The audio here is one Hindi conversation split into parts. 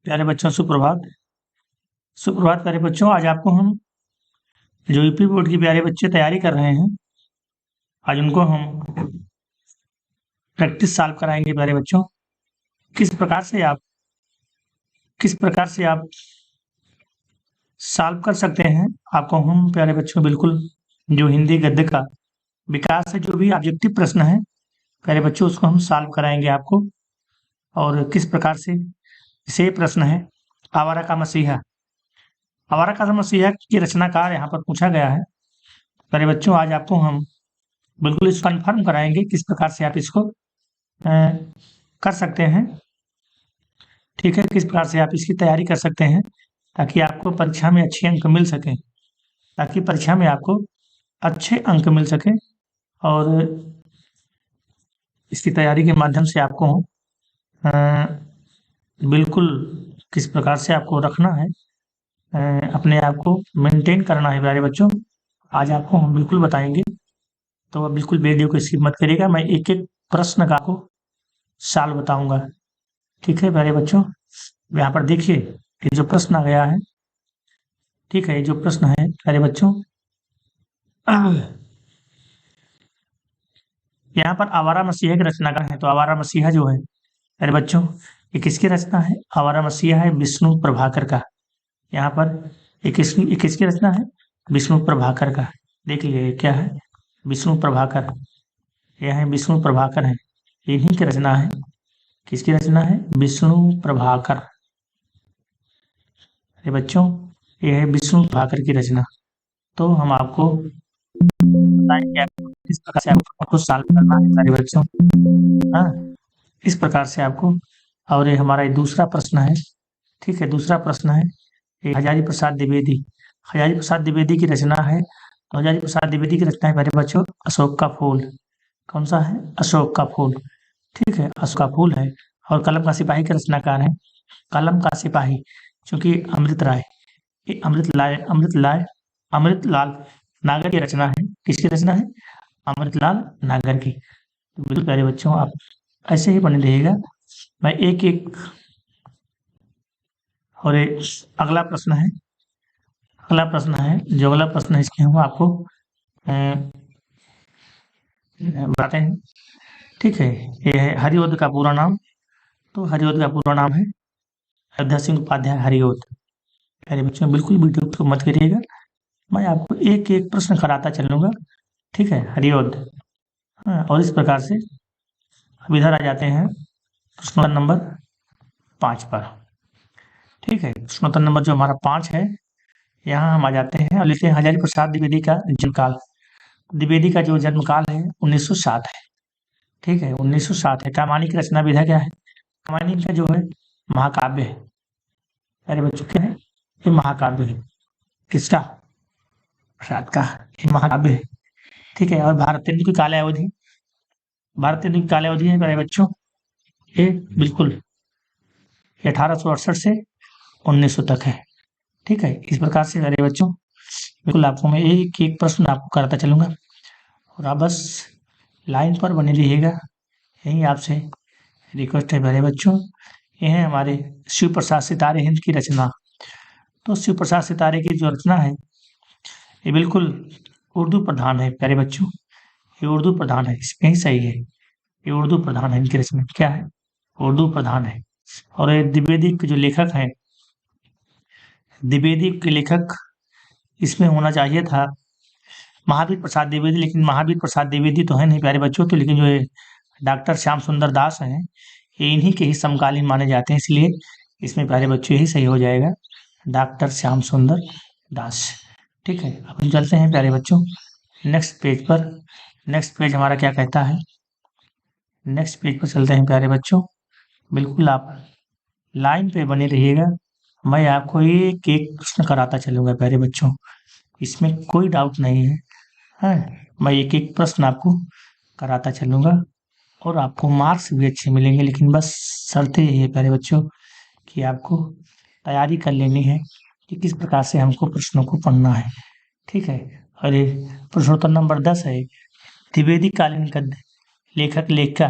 प्यारे बच्चों सुप्रभात। सुप्रभात प्यारे बच्चों, आज आपको हम जो यूपी बोर्ड की प्यारे बच्चे तैयारी कर रहे हैं, आज उनको हम प्रैक्टिस सॉल्व कराएंगे। प्यारे बच्चों, किस प्रकार से आप सॉल्व कर सकते हैं, आपको हम प्यारे बच्चों बिल्कुल जो हिंदी गद्य का विकास है, जो भी ऑब्जेक्टिव प्रश्न है प्यारे बच्चों, उसको हम सॉल्व कराएंगे आपको। और किस प्रकार से प्रश्न है आवारा का मसीहा। आवारा का मसीहा की रचनाकार यहाँ पर पूछा गया है। प्यारे बच्चों, आज आपको हम बिल्कुल इस कन्फर्म कराएंगे किस प्रकार से आप इसको कर सकते हैं। ठीक है, किस प्रकार से आप इसकी तैयारी कर सकते हैं ताकि आपको परीक्षा में अच्छे अंक मिल सके, ताकि परीक्षा में आपको अच्छे अंक मिल सके। और इसकी तैयारी के माध्यम से आपको बिल्कुल किस प्रकार से आपको रखना है, अपने आप को मेंटेन करना है प्यारे बच्चों, आज आपको हम बिल्कुल बताएंगे। तो बिल्कुल वीडियो को स्किप मत करिएगा, मैं एक एक प्रश्न का आपको सॉल्व बताऊंगा। ठीक है प्यारे बच्चों, यहाँ पर देखिए ये जो प्रश्न आ गया है, ठीक है, ये जो प्रश्न है प्यारे बच्चों, यहाँ पर आवारा मसीहा की रचनाकार है। तो आवारा मसीहा जो है प्यारे बच्चों, ये किसकी रचना है? आवारा मसीहा है विष्णु प्रभाकर का। यहाँ पर ये किसकी रचना है? विष्णु प्रभाकर का। देख लीजिए क्या है, विष्णु प्रभाकर। यह है विष्णु प्रभाकर है, इन्हीं की रचना है। किसकी रचना है? विष्णु प्रभाकर। अरे बच्चों, यह है विष्णु प्रभाकर की रचना। तो हम आपको बताएं कि आपको किस प्रकार से आपको सॉल्व करना है सारे बच्चों। हाँ, इस प्रकार से आपको। और ये हमारा दूसरा प्रश्न है, ठीक है, दूसरा प्रश्न है ये हजारी प्रसाद द्विवेदी। हजारी प्रसाद द्विवेदी की रचना है। तो हजारी प्रसाद द्विवेदी की रचना है मेरे बच्चों अशोक का फूल। कौन सा है? अशोक का फूल। ठीक है, अशोक का फूल है। और कलम का सिपाही के रचनाकार है कलम का सिपाही, चूंकि अमृत राय, ये अमृतलाल नागर की रचना है। किसकी रचना है? अमृतलाल नागर की। तो बिल्कुल प्यारे बच्चों, आप ऐसे ही बने रहिएगा। मैं एक एक और एक अगला प्रश्न है, जो अगला प्रश्न है इसके हम आपको बताते हैं। ठीक है, ये है हरिओद का पूरा नाम। तो हरिओद का पूरा नाम है अयोध्या सिंह उपाध्याय हरिओद। प्यारे बच्चों, बिल्कुल वीडियो को मत करिएगा, मैं आपको एक एक प्रश्न कराता चलूंगा। ठीक है, हरिओद। हाँ, और इस प्रकार से अब इधर आ जाते हैं प्रश्न नंबर 5 पर। ठीक है, प्रश्नोत्तर नंबर जो हमारा 5 है, यहाँ हम आ जाते हैं और लेते हैं हजारी प्रसाद द्विवेदी का जन्मकाल। द्विवेदी का जो जन्मकाल है 1907 है। ठीक है, 1907 है। रामायणी की रचना विधा क्या है? रामायणी का जो है महाकाव्य है। अरे बच्चों, क्या है? ये महाकाव्य है। किसका? प्रसाद का। ये महाकाव्य है। ठीक है, और भारतेंदु की कालावधि, भारतेंदु की कालावधि है मेरे बच्चों ये बिल्कुल 1868 से 1900 तक है। ठीक है, इस प्रकार से मेरे बच्चों बिल्कुल आपको मैं एक एक प्रश्न आपको कराता चलूंगा और आप बस लाइन पर बने रहिएगा, यही आपसे रिक्वेस्ट है मेरे बच्चों। ये है हमारे शिव प्रसाद सितारे हिंद की रचना। तो शिव प्रसाद सितारे की जो रचना है ये बिल्कुल उर्दू प्रधान है प्यारे बच्चों, ये उर्दू प्रधान है, इसमें ही सही है, ये उर्दू प्रधान है। इनकी रचना क्या है? उर्दू प्रधान है। और ये द्विवेदी के जो लेखक हैं, द्विवेदी के लेखक इसमें होना चाहिए था महावीर प्रसाद द्विवेदी, लेकिन महावीर प्रसाद द्विवेदी तो है नहीं प्यारे बच्चों। तो लेकिन जो है डॉक्टर श्याम सुंदर दास हैं, ये इन्हीं के ही समकालीन माने जाते हैं, इसलिए इसमें प्यारे बच्चों यही सही हो जाएगा, डॉक्टर श्याम सुंदर दास। ठीक है, अब हम चलते हैं प्यारे बच्चों नेक्स्ट पेज पर। नेक्स्ट पेज हमारा क्या कहता है? नेक्स्ट पेज पर चलते हैं प्यारे बच्चों, बिल्कुल आप लाइन पे बने रहिएगा, मैं आपको एक एक प्रश्न कराता चलूंगा प्यारे बच्चों, इसमें कोई डाउट नहीं है। हाँ, मैं एक एक प्रश्न आपको कराता चलूंगा और आपको मार्क्स भी अच्छे मिलेंगे, लेकिन बस शर्त यही है प्यारे बच्चों कि आपको तैयारी कर लेनी है कि किस प्रकार से हमको प्रश्नों को पढ़ना है। ठीक है, और ये प्रश्नोत्तर नंबर 10 है द्विवेदी कालीन गद्य लेखक लेखिका।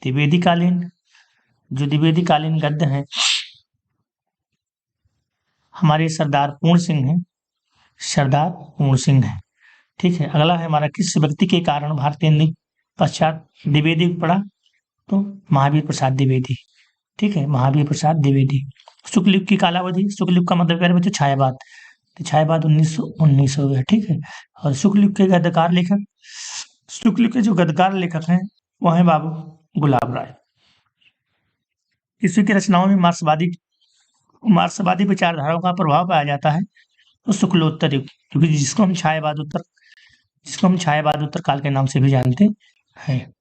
द्विवेदी कालीन, जो द्विवेदी कालीन गद्य है हमारे सरदार पूर्ण सिंह हैं, सरदार पूर्ण सिंह हैं। ठीक है, अगला है हमारा, किस व्यक्ति के कारण भारतीय नीति पश्चात द्विवेदी पड़ा? तो महावीर प्रसाद द्विवेदी। ठीक है, महावीर प्रसाद द्विवेदी। शुक्ल युग की कालावधि, शुक्ल युग का मतलब क्या है बच्चों? छायावाद। तो छायावाद 1919 हो गया। ठीक है, और शुक्ल युग के गद्यकार लेखक, शुक्ल युग के जो गद्यकार लेखक हैं वो हैं बाबू गुलाब राय। इसी की रचनाओं में मार्क्सवादी विचारधाराओं का प्रभाव पाया जाता है। तो शुक्लोत्तर युग, क्योंकि जिसको हम छायावादोत्तर काल के नाम से भी जानते हैं।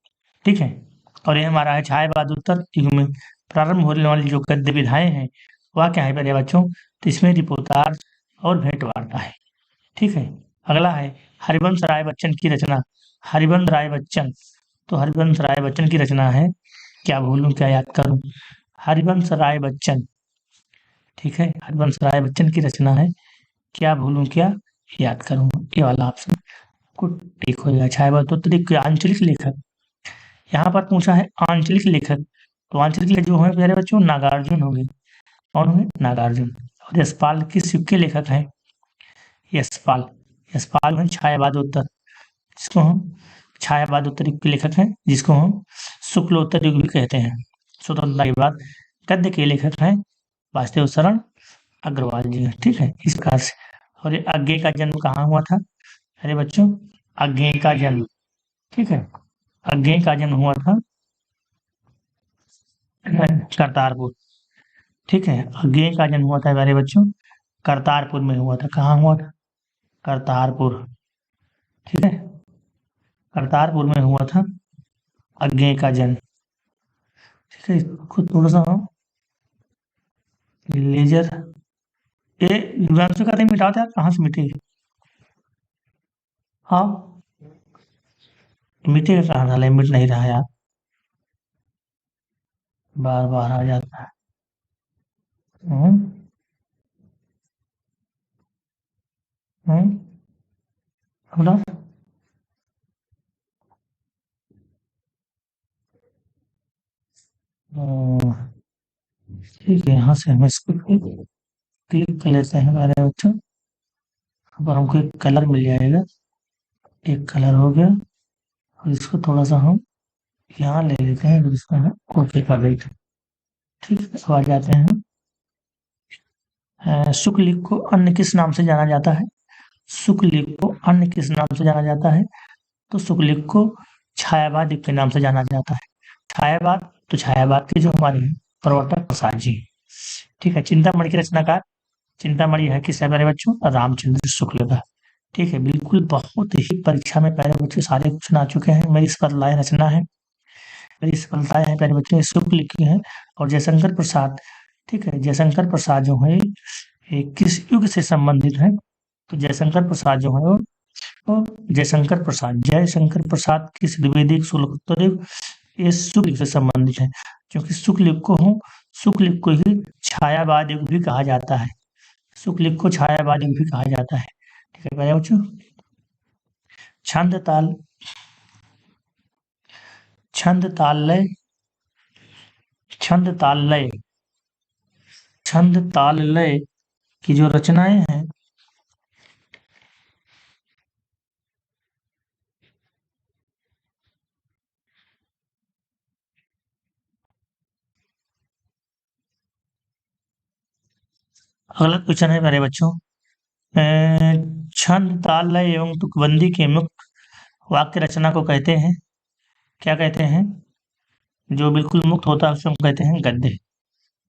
ठीक है, और ये हमारा है छायावादोत्तर युग में प्रारंभ होने वाली जो गद्य विधाएं हैं वह क्या है मेरे बच्चों? तो इसमें रिपोर्टाज और भेंट वार्ता है। ठीक है, अगला है हरिवंश राय बच्चन की रचना। हरिवंश राय बच्चन, तो हरिवंश राय बच्चन की रचना है क्या भूलूं क्या याद करूं। हरिवंश राय बच्चन, ठीक है, हरिवंश राय बच्चन की रचना है क्या भूलूं क्या याद करूं। ये वाला ऑप्शन को ठीक हो जाएगा। छायावादोत्तर के आंचलिक लेखक, यहाँ पर पूछा है आंचलिक लेखक, तो आंचलिक लेखक जो है प्यारे बच्चों नागार्जुन हो गए। कौन हुए? नागार्जुन। और यशपाल किस युग के लेखक हैं? यशपाल, यशपाल हैं छायावादोत्तर, जिसको हम छायावादोत्तर युग के लेखक हैं, जिसको हम शुक्लोत्तर युग भी कहते हैं। स्वतंत्रता के बाद गद्य के लेखक हैं वासुदेव शरण अग्रवाल जी हैं। ठीक है, इस प्रकार से। और ये अज्ञेय का जन्म कहाँ हुआ था? अरे बच्चों, अज्ञेय का जन्म, ठीक है, अज्ञेय का जन्म हुआ था करतारपुर। ठीक है, अज्ञेय का जन्म हुआ था मेरे बच्चों करतारपुर में हुआ था। कहाँ हुआ था? करतारपुर। ठीक है, करतारपुर में हुआ था अज्ञेय का जन्म। ठीक है, खुद थोड़ा सा लेजर, ये युगांशु का मिटाओ यार, कहाँ से मिटेगी? हाँ, मिटेगा कहाँ? साले मिट नहीं रहा यार, बार बार आ जाता है। हम्म हम्म बोलो। हम्म, ठीक है, यहाँ से हम इसको क्लिक कर लेते हैं हमारे बच्चों। अब हमको एक कलर मिल जाएगा, एक कलर हो गया, और इसको थोड़ा सा हम यहाँ ले लेते हैं, फिर इसको हम ओके कर देते हैं। ठीक है, अब आ जाते हैं शुक्ल युग को अन्य किस नाम से जाना जाता है? शुक्ल युग को अन्य किस नाम से जाना जाता है? तो शुक्ल युग को छायावाद युग के नाम से जाना जाता है। छायावाद, तो छायावाद के जो हमारे प्रवर्तक प्रसाद जी। ठीक है, चिंतामणि के रचनाकार, चिंतामणि है किस है मेरे बच्चों? रामचंद्र शुक्ल का। ठीक है, बिल्कुल, बहुत ही परीक्षा में पहले बच्चे सारे क्वेश्चन आ चुके हैं। मेरी स्पर्धाएं रचना है, मेरी स्पर्धाएं हैं पहले बच्चों शुक्ल की है। और जयशंकर प्रसाद, ठीक है, जयशंकर प्रसाद जो है ये किस युग से संबंधित है? तो जयशंकर प्रसाद जो है वो जयशंकर प्रसाद किस द्विवेदी शुक्लोत्तर युग, ये शुक्ल युग से संबंधित है, क्योंकि शुक्ल युग को शुक्ल युग को ही छायावाद युग भी कहा जाता है। शुक्ल युग को छायावाद युग भी कहा जाता है। ठीक है मेरे बच्चों, छंद ताल, छंद ताल लय, छंद ताल लय, छंद ताल लय की जो रचनाएं हैं, अगला क्वेश्चन है मेरे बच्चों, छंद ताल लय एवं तुकबंदी के मुक्त वाक्य रचना को कहते हैं, क्या कहते हैं? जो बिल्कुल मुक्त होता है उसे हम कहते हैं गद्य।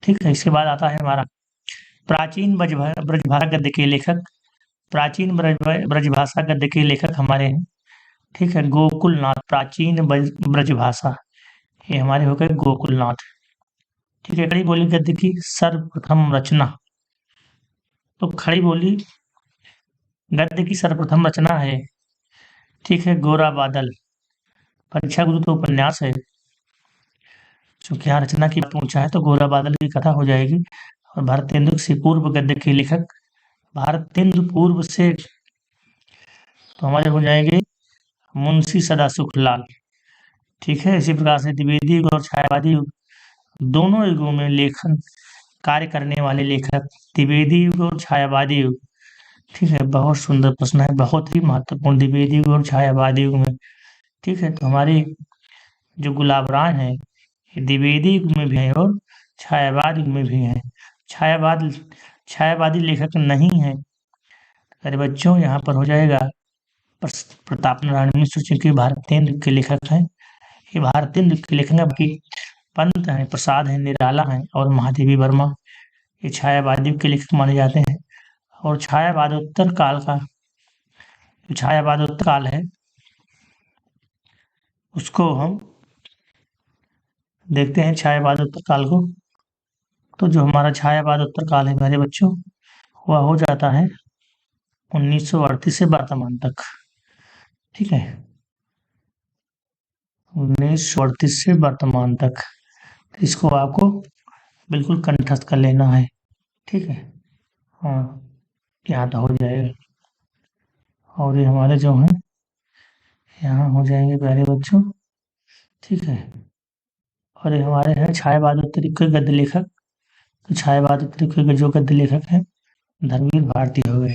ठीक है, इसके बाद आता है हमारा प्राचीन ब्रजभाषा गद्य के लेखक, प्राचीन ब्रजभाषा गद्य के लेखक हमारे हैं। ठीक है, गोकुलनाथ, प्राचीन ब्रजभाषा, ये हमारे हो गए गोकुलनाथ। ठीक है, खड़ी बोली गद्य की सर्वप्रथम रचना, तो खड़ी बोली गद्य की सर्वप्रथम रचना है, ठीक है, गोरा बादल। परीक्षा गुरु तो उपन्यास है, चूंकि यहाँ रचना की बात पूछा है तो गोरा बादल की कथा हो जाएगी। और भारतेंदु से पूर्व गद्य के लेखक, भारतेंदु पूर्व से तो हमारे हो जाएंगे मुंशी सदाशिव लाल। ठीक है, इसी प्रकार से द्विवेदी युग और छायावादी युग, दोनों युगों में लेखन कार्य करने वाले लेखक द्विवेदी युग और छायावादी युग। ठीक है, बहुत सुंदर प्रश्न है, बहुत ही महत्वपूर्ण। द्विवेदी युग और छायावादी युग में, ठीक है, तो हमारे जो गुलाब राय हैं ये द्विवेदी युग में भी हैं और छायावाद युग में भी हैं। छायावाद छायावादी लेखक नहीं है। अरे बच्चों, यहाँ पर हो जाएगा प्रताप नारायण मिश्र, चूंकि भारतेंदु के लेखक हैं। ये भारतेंदु के लेखक हैं, बाकी पंत हैं, प्रसाद हैं, निराला हैं और महादेवी वर्मा ये छायावादी के लेखक माने जाते हैं। और छायावादोत्तर काल का जो छायावादोत्तर काल है उसको हम देखते हैं। छायावादोत्तर काल को, तो जो हमारा छायावादोत्तर काल है मेरे बच्चों, वह हो जाता है 1938 से वर्तमान तक। ठीक है, 1938 से वर्तमान तक, इसको आपको बिल्कुल कंठस्थ कर लेना है। ठीक है, हाँ, याद हो जाएगा। और ये हमारे जो हैं यहाँ हो जाएंगे प्यारे बच्चों। ठीक है, और ये हमारे हैं छायावादोत्तर के गद्य लेखक। तो छायावादोत्तर के जो गद्य लेखक हैं धर्मवीर भारती हो गए।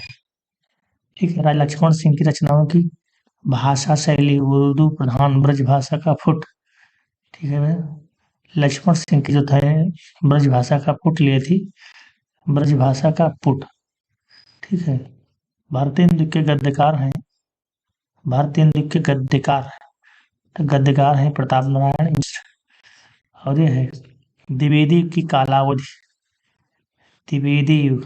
ठीक है, राजा लक्ष्मण सिंह की रचनाओं की भाषा शैली उर्दू प्रधान ब्रज भाषा का फुट। ठीक है भैया, लक्ष्मण सिंह की जो था ब्रज भाषा का पुट लिए थी, ब्रज भाषा का पुट। ठीक है, भारतेंदु के गद्यकार हैं, भारतेंदु के गद्यकार, तो गद्यकार हैं प्रताप नारायण मिश्र। और ये है द्विवेदी की कालावधि, द्विवेदी युग,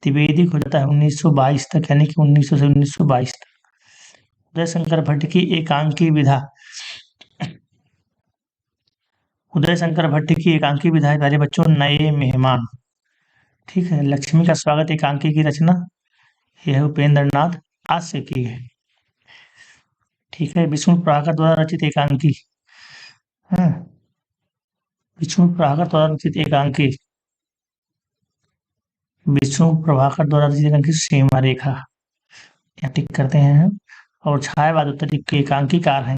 द्विवेदी हो जाता है 1922 तक, यानी कि 1900 से 1922 तक। उदय शंकर भट्ट की एकांकी विधा, उदय शंकर भट्ट की एकांकी विधा है प्यारे बच्चों नए मेहमान। ठीक है, लक्ष्मी का स्वागत एकांकी की रचना यह उपेंद्र नाथ हास्य की है। ठीक है, विष्णु प्रभाकर द्वारा रचित एकांकी, हाँ, विष्णु प्रभाकर द्वारा रचित एकांकी, विष्णु प्रभाकर द्वारा रचित एकांकी सीमा रेखा, यहाँ टिक करते हैं। और छायावादोत्तर के एकांकीकार हैं,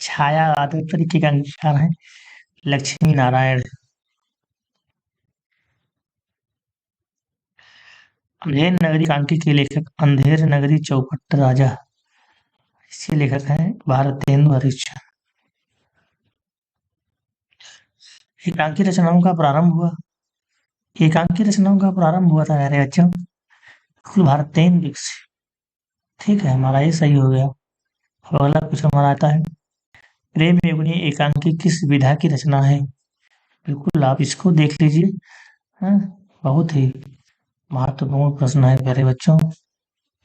छायावादोत्तर के एकांकीकार हैं लक्ष्मी नारायण। अंधेर नगरी एकांकी के लेखक अंधेर नगरी चौपट राजा, इसके लेखक हैं भारतेंदु हरिश्चंद्र। एकांकी रचनाओं का प्रारंभ हुआ, एकांकी रचनाओं का प्रारंभ हुआ था मेरे बच्चों कुल भारतेंदु से। ठीक है, हमारा ये सही हो गया। अब अगला कुछ हमारा आता है, प्रेम युगनी एकांकी किस विधा की रचना है। बिल्कुल आप इसको देख लीजिए, हाँ, बहुत ही महत्वपूर्ण प्रश्न है प्यारे बच्चों।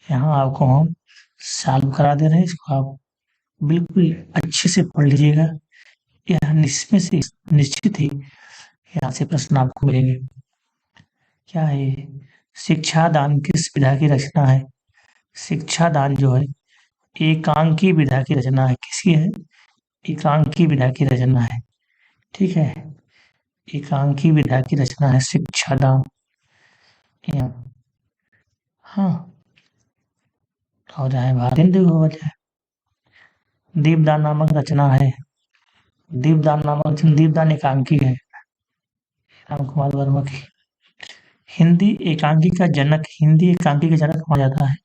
यहाँ आपको हम सॉल्व करा दे रहे हैं, इसको आप बिल्कुल अच्छे से पढ़ लीजिएगा। यह निश्चित से निश्चित ही यहाँ से प्रश्न आपको मिलेंगे। क्या है ये? शिक्षा दान किस विधा की रचना है। शिक्षा दान जो है एकांकी विधा की रचना है। किसकी है? एकांकी विधा की रचना है। ठीक है, एकांकी विधा की रचना है शिक्षा दान। हाँ, हो जाए भारतेंदु हो जाए। दीपदान नामक रचना है, दीपदान नामक रचना, दीपदान एकांकी है राम कुमार वर्मा की। हिंदी एकांकी का जनक, हिंदी एकांकी का जनक माना जाता है,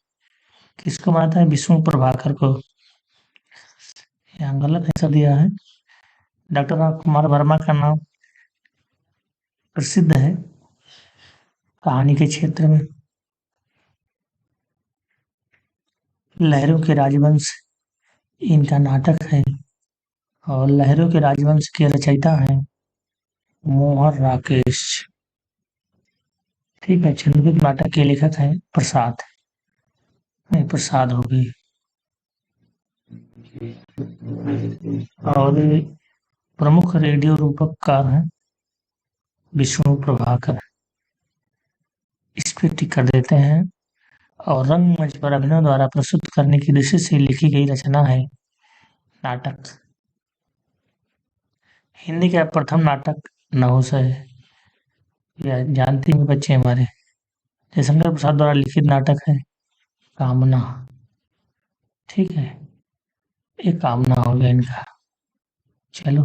किसको माना जाता है? विष्णु प्रभाकर को। यहाँ गलत आंसर दिया है। डॉक्टर राम कुमार वर्मा का नाम प्रसिद्ध है कहानी के क्षेत्र में। लहरों के राजवंश इनका नाटक है, और लहरों के राजवंश के रचयिता हैं मोहन राकेश। ठीक है, चंद्रगुप्त नाटक के लेखक हैं प्रसाद, नहीं प्रसाद हो गई। और प्रमुख रेडियो रूपककार हैं विष्णु प्रभाकर, इस पे टिक कर देते हैं। और रंगमंच पर अभिनय द्वारा प्रस्तुत करने की दृष्टि से लिखी गई रचना है नाटक। हिंदी का प्रथम नाटक नहुस है, यह जानते हैं बच्चे हमारे। जयशंकर प्रसाद द्वारा लिखित नाटक है कामना। ठीक है, ये कामना हो गया इनका। चलो,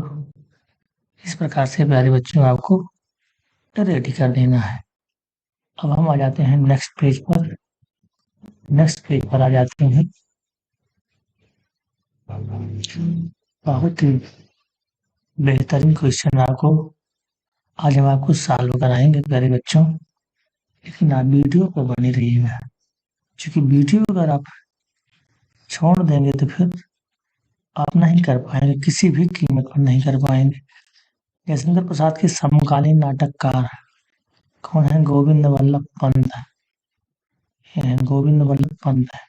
इस प्रकार से प्यारे बच्चों आपको रेडी कर देना है। अब हम आ जाते हैं नेक्स्ट पेज पर। नेक्स्ट पेज पर आ जाते हैं। बहुत ही बेहतरीन क्वेश्चन आपको आज हम आपको सॉल्व कराएंगे प्यारे बच्चों, लेकिन आप वीडियो पर बने रहिएगा, क्योंकि वीडियो अगर आप छोड़ देंगे तो फिर आप नहीं कर पाएंगे, किसी भी कीमत पर नहीं कर पाएंगे। जयशंकर प्रसाद के समकालीन नाटककार कौन है? गोविंद वल्लभ पंत है, गोविंद वल्लभ पंत है।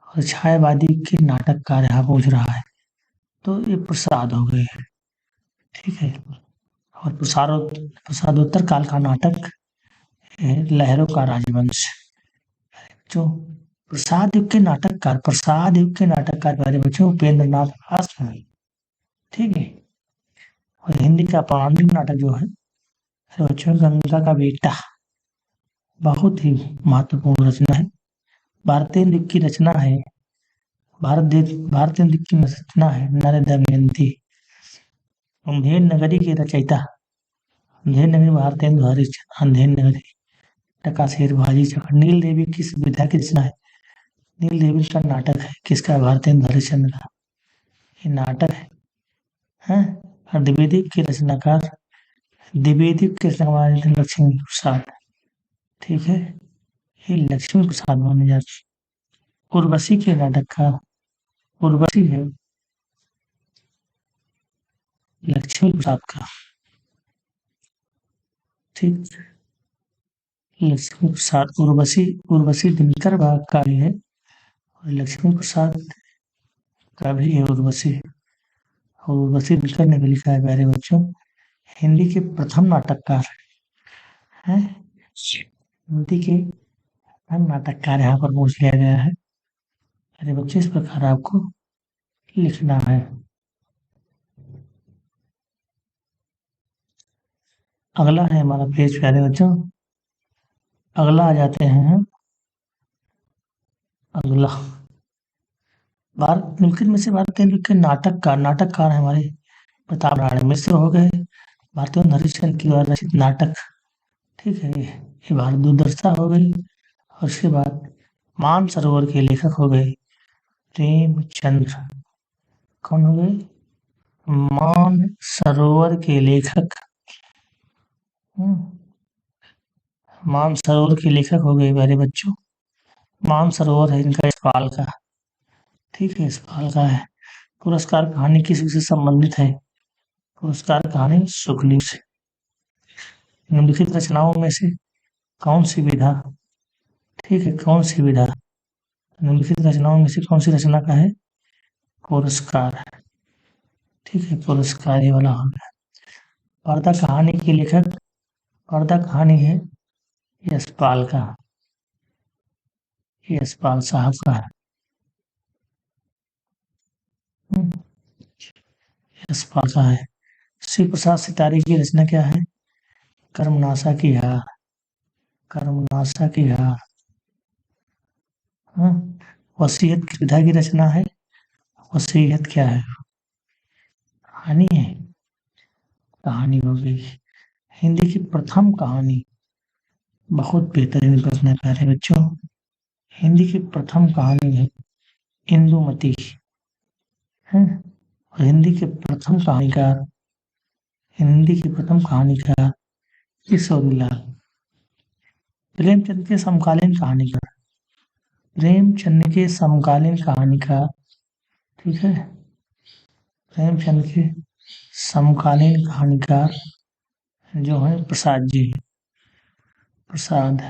और छायावादी के नाटककार यहाँ पूछ रहा है, तो ये प्रसाद हो गए हैं, ठीक है। और प्रसादोत्तर काल का नाटक है लहरों का राजवंश। जो प्रसाद युग के नाटककार प्यारे बच्चों उपेंद्र नाथ व्यास हैं, ठीक है। और हिंदी का पौराणिक नाटक जो है प्यारे बच्चों गंगा का बेटा, बहुत ही महत्वपूर्ण रचना है। भारतीय दिक की रचना है, भारतीय दिक की रचना है नर दमयंती। अंधेर नगरी के रचयिता, अंधेर नगरी भारतेंदु हरिश्चंद्र, अंधेर नगरी टका शेर बाजी चक्र। नील देवी किस विधा की रचना है? नील देवी का नाटक है, किसका? भारतेंदु हरिश्चंद्र का ये नाटक है, हैं? और द्विवेदी के रचनाकार, द्विवेदी के रचनाकार लक्ष्मी प्रसाद, ठीक है। ये लक्ष्मी प्रसाद माने जाते। उर्वशी के नाटककार उर्वशी है लक्ष्मी प्रसाद का, ठीक। लक्ष्मी प्रसाद उर्वशी दिनकर का भी है, और लक्ष्मी प्रसाद का भी है उर्वशी। और उर्वशी दिनकर ने भी लिखा है प्यारे बच्चों। हिंदी के प्रथम नाटककार हैं, हिंदी के प्रथम नाटककार यहाँ पर पूछ लिया गया है प्यारे बच्चे। इस प्रकार आपको लिखना है। अगला है हमारा पेज प्यारे बच्चों। अगला आ जाते हैं हम। अगला भारत निम्नलिखित में से भारतीय के नाटककार हमारे प्रताप नारायण मिश्र हो गए। भारतेंदु हरिश्चंद्र की द्वारा रचित नाटक, ठीक है, ये भारत दुर्दशा हो गई। और उसके बाद मानसरोवर के लेखक हो गए प्रेमचंद्र। कौन हो गए? मानसरोवर के लेखक, मानसरोवर के लेखक हो गए प्यारे बच्चों। मानसरोवर है इनका इस्पाल का, ठीक है, इस्पाल का है। पुरस्कार कहानी किस से संबंधित है? पुरस्कार कहानी सुखलीप से। निम्नलिखित रचनाओं में से कौन सी विधा, ठीक है, कौन सी विधा, निम्नलिखित रचनाओं में से कौन सी रचना का है? पुरस्कार है, ठीक है, पुरस्कार ये वाला हो गया। पर्दा कहानी के लेखक, पर्दा कहानी है यशपाल का, यशपाल साहब का है, यशपाल का है। शिव प्रसाद सितारे की रचना क्या है? कर्मनाशा की हार, कर्मनाशा की हार। वसीयत किस विधा की रचना है? वसीयत क्या है? कहानी है, कहानी हो गई। हिंदी की प्रथम कहानी, बहुत बेहतरीन प्रश्न है प्यारे बच्चों। हिंदी की प्रथम कहानी है इंदुमती, है। और हिंदी के प्रथम कहानीकार, हिंदी के प्रथम कहानीकार किशोरीलाल। प्रेमचंद के समकालीन कहानीकार, प्रेमचंद के समकालीन कहानीकार, ठीक है, प्रेमचंद के समकालीन कहानीकार जो है प्रसाद जी, प्रसाद।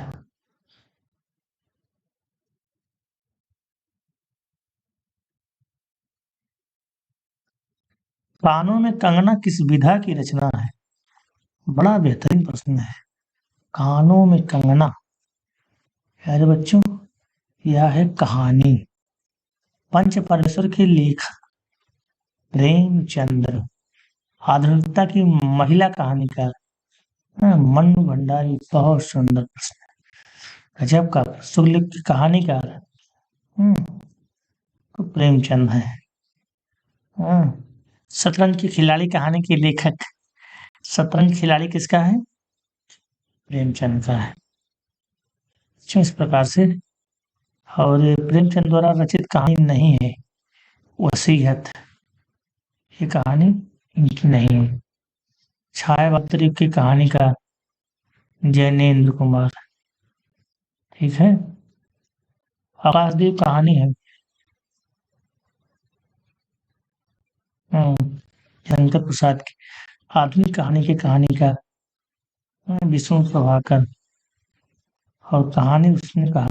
कानों में कंगना किस विधा की रचना है? बड़ा बेहतरीन प्रश्न है। कानों में कंगना प्यारे बच्चों यह है कहानी। पंच परमेश्वर के लेखक प्रेमचंद्र। आधुनिकता की महिला कहानीकार, मन्नू भंडारी। बहुत सुंदर प्रश्न है, गजब का। शुक्ल की कहानीकार तो प्रेमचंद है। शतरंज की खिलाड़ी कहानी के लेखक, शतरंज खिलाड़ी किसका है? प्रेमचंद का है। अच्छा, इस प्रकार से। और ये प्रेमचंद द्वारा रचित कहानी नहीं है वसीयत, ये कहानी इनकी नहीं है। छायावात्री की कहानी का जैनेन्द्र कुमार। ठीक है। आकाशदीप कहानी है शंकर प्रसाद की। आधुनिक कहानी की कहानी का विष्णु प्रभाकर। और कहानी उसने कहा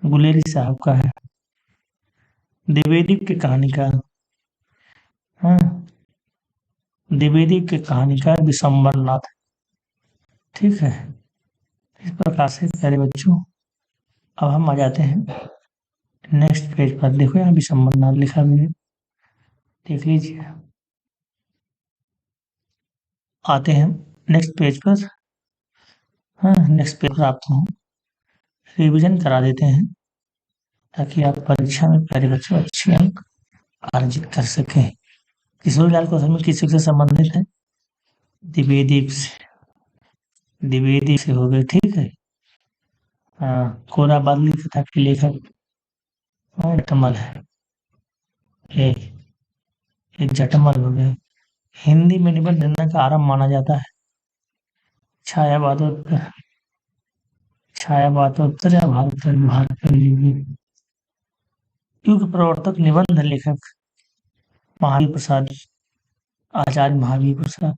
गुलेरी साहब का है। द्विवेदी की कहानी का द्विवेदी की कहानी का विशंबर नाथ। ठीक है। इस प्रकार से प्यारे बच्चों, अब हम आ जाते हैं नेक्स्ट पेज पर। देखो यहाँ विशंबर नाथ लिखा भी है, देख लीजिए। आते हैं नेक्स्ट पेज पर। नेक्स्ट पेज पर आपको रिवीजन करा देते हैं ताकि आप परीक्षा में प्यारे बच्चों अच्छे अंक अर्जित कर सकें। किशोरीलाल कौशल में किस से संबंधित है? द्विवेदी से। द्विवेदी से हो गए। ठीक है। कोरा बादली कथा के लेखक जटमल है। एक जटमल हो गए। हिंदी में निबंध रचना का आरंभ माना जाता है छायावादोत्तर या भारत युग प्रवर्तक निबंध लेखक महावीर प्रसाद, आचार्य महावीर प्रसाद।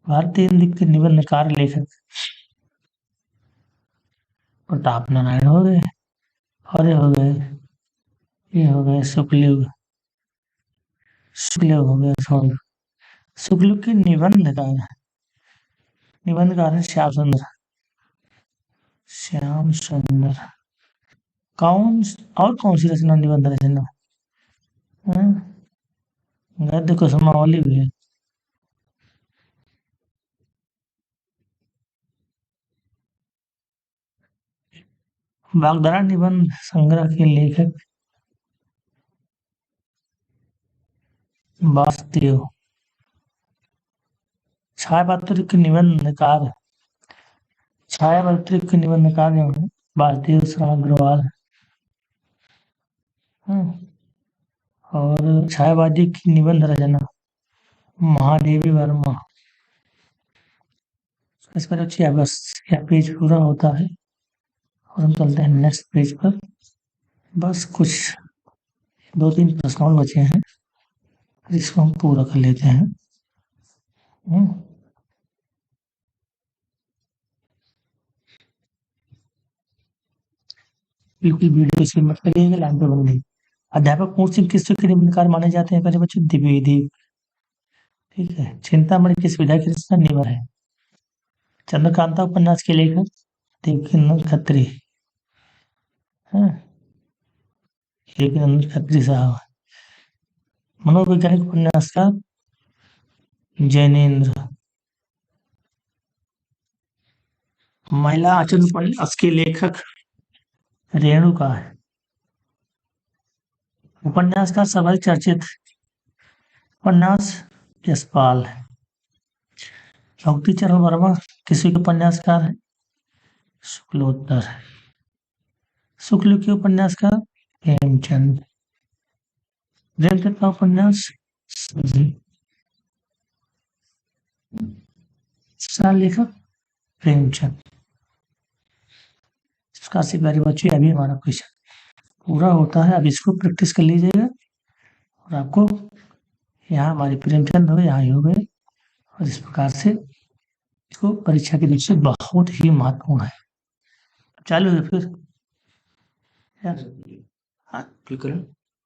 भारतीय हिंदी के निबंधकार लेखक प्रताप नारायण हो गए। और ये हो गए शुक्लयुग हो गए। शुक्लयुग के निबंधकार है श्याम सुंदर। कौन सी रचना निबंध रचना? गद्य कुसुमावली भी है। वाग्धारा निबंध संग्रह के लेखक वासुदेव। छायावात्री के निबंधकार जो है वासुदेव शरण अग्रवाल। और छायावादी की निबंध रचना महादेवी वर्मा। इस पर अच्छी बस यह पेज पूरा होता है और हम चलते हैं नेक्स्ट पेज पर। बस कुछ 2-3 प्रश्न और बचे हैं, इसको हम पूरा कर लेते हैं। बिल्कुल वीडियो स्किप मत करिएगा, लाइन पे बने रहिए। अध्यापक पूर्ण सिंह किस के निबंधकार माने जाते हैं? पहले बच्चों द्विवेदी। ठीक है। चिंतामणि किस विधा की रचना निबंध है? चंद्रकांता उपन्यास के लेखक देवकीनंदन खत्री। देवकीनंदन खत्री साहब। मनोवैज्ञानिक उपन्यासकार जैनेन्द्र। महिला आचरण उपन्यास के लेखक रेणुका है। उपन्यासकार सर्वाधिक चर्चित उपन्यास यशपाल है। भक्ति चरण वर्मा किसी के उपन्यासकार है? शुक्लोत्तर। शुक्ल के उपन्यासकार प्रेमचंद। प्रेमचंद का उपन्यास लेखक प्रेमचंद। इसका से प्यारे बच्चे अभी हमारा क्वेश्चन पूरा होता है। अब इसको प्रैक्टिस कर लीजिएगा और आपको यहाँ हमारे प्रेमचंद हो गए, यहाँ ही हो गए। और इस प्रकार से इसको परीक्षा के दृष्टि से बहुत ही महत्वपूर्ण है। चालू है फिर यार। हाँ, क्लिक करें।